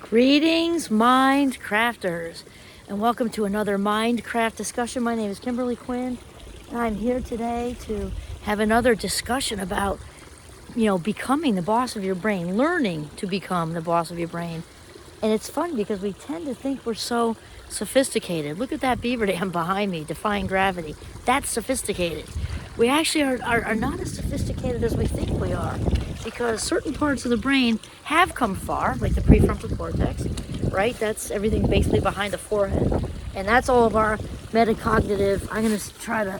Greetings, Mind Crafters, and welcome to another Mindcraft discussion. My name is Kimberly Quinn, and I'm here today to have another discussion about, becoming the boss of your brain, learning to become the boss of your brain. And it's fun because we tend to think we're so sophisticated. Look at that beaver dam behind me, defying gravity. That's sophisticated. We actually are not as sophisticated as we think we are, because certain parts of the brain have come far, like the prefrontal cortex, right? That's everything basically behind the forehead. And that's all of our metacognitive. I'm going to try to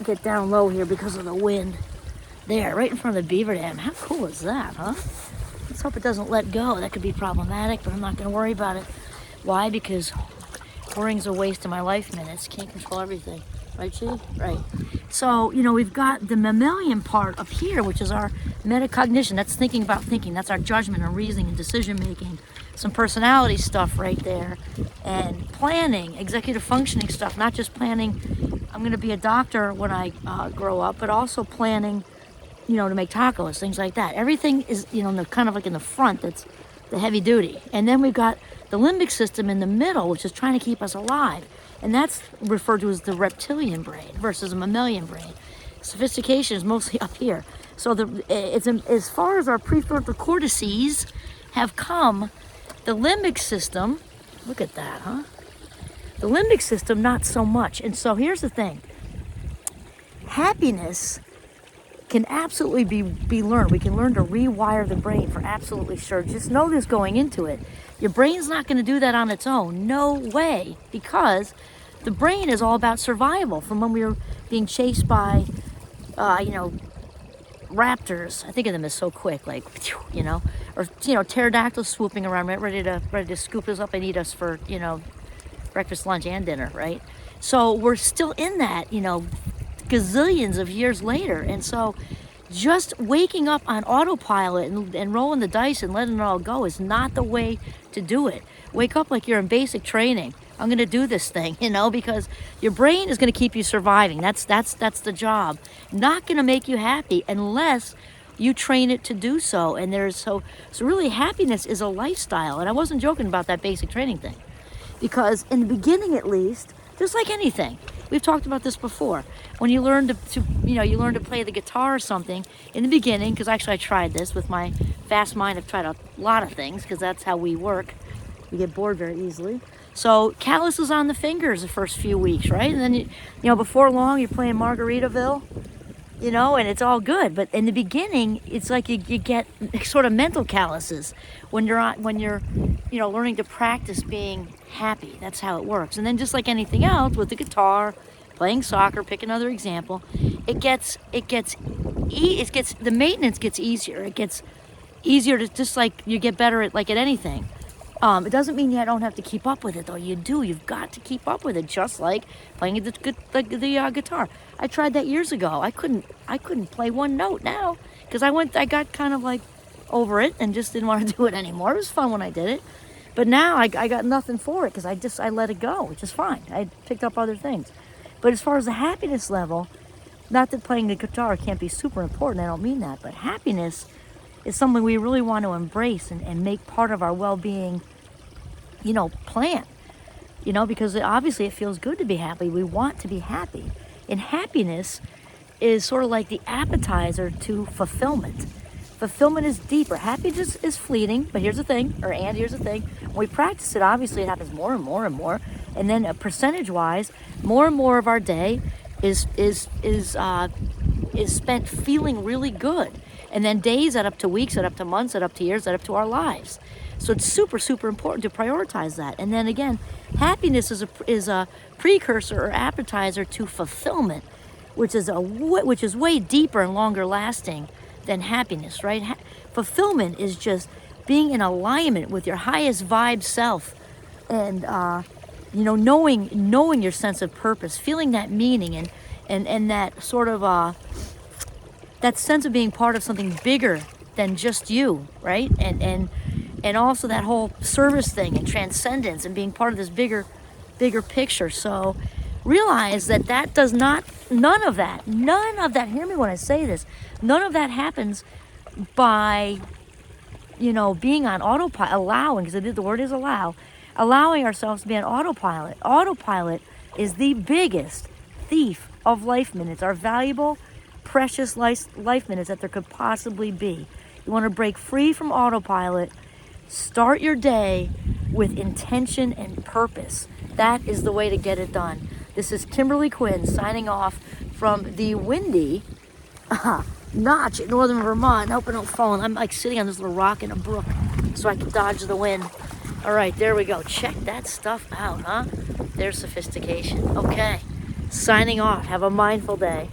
get down low here because of the wind. There, right in front of the beaver dam. How cool is that, huh? Let's hope it doesn't let go. That could be problematic, but I'm not going to worry about it. Why? Because worrying's a waste of my life minutes. Can't control everything. Right, Chi? Right. So, we've got the mammalian part up here, which is our metacognition. That's thinking about thinking. That's our judgment and reasoning and decision making. Some personality stuff right there. And planning, executive functioning stuff. Not just planning, I'm going to be a doctor when I grow up, but also planning, to make tacos, things like that. Everything is, kind of like in the front, that's the heavy duty. And then we've got the limbic system in the middle, which is trying to keep us alive. And that's referred to as the reptilian brain versus a mammalian brain. Sophistication is mostly up here. So as far as our prefrontal cortices have come, the limbic system, look at that, huh? The limbic system, not so much. And so here's the thing. Happiness can absolutely be learned. We can learn to rewire the brain for absolutely sure. Just know this going into it. Your brain's not going to do that on its own. No way. Because the brain is all about survival. From when we were being chased by, raptors. I think of them as so quick, like, or, pterodactyls swooping around, ready to scoop us up and eat us for, breakfast, lunch, and dinner, right? So we're still in that, gazillions of years later. And so just waking up on autopilot and rolling the dice and letting it all go is not the way to do it. Wake up like you're in basic training. I'm going to do this thing, because your brain is going to keep you surviving. That's the job. Not going to make you happy unless you train it to do so. And so really happiness is a lifestyle. And I wasn't joking about that basic training thing, because in the beginning, at least, just like anything, we've talked about this before. When you learn you learn to play the guitar or something in the beginning, because actually I tried this with my fast mind. I've tried a lot of things because that's how we work. We get bored very easily. So calluses on the fingers the first few weeks, right? And then, before long, you're playing Margaritaville, and it's all good. But in the beginning, it's like you get sort of mental calluses when you're learning to practice being happy. That's how it works. And then just like anything else with the guitar, playing soccer, pick another example, the maintenance gets easier. It gets easier to, just like you get better at anything. It doesn't mean you don't have to keep up with it, though. You do. You've got to keep up with it, just like playing the guitar. I tried that years ago. I couldn't play one note now because I got kind of like over it and just didn't want to do it anymore. It was fun when I did it, but now I got nothing for it because I let it go, which is fine. I picked up other things. But as far as the happiness level, not that playing the guitar can't be super important. I don't mean that, but happiness is something we really want to embrace and make part of our well-being, plan, because obviously it feels good to be happy. We want to be happy. And happiness is sort of like the appetizer to fulfillment. Fulfillment is deeper. Happiness is fleeting, but here's the thing. When we practice it, obviously it happens more and more and more. And then percentage-wise, more and more of our day is spent feeling really good. And then days add up to weeks, add up to months, add up to years, add up to our lives. So it's super, super important to prioritize that. And then again, happiness is a precursor or appetizer to fulfillment, which is way deeper and longer lasting than happiness, right? Fulfillment is just being in alignment with your highest vibe self, and knowing your sense of purpose, feeling that meaning, and that sort of that sense of being part of something bigger than just you, right? And also that whole service thing and transcendence and being part of this bigger picture. So realize that none of that, hear me when I say this, none of that happens by being on autopilot, allowing, because the word is allowing ourselves to be on autopilot. Autopilot is the biggest thief of life minutes, our valuable, precious life minutes that there could possibly be. You want to break free from autopilot. Start your day with intention and purpose. That is the way to get it done. This is Kimberly Quinn signing off from the windy Notch in northern Vermont. I hope I don't fall. I'm like sitting on this little rock in a brook so I can dodge the wind. All right, there we go. Check that stuff out, huh? There's sophistication. Okay, signing off. Have a mindful day.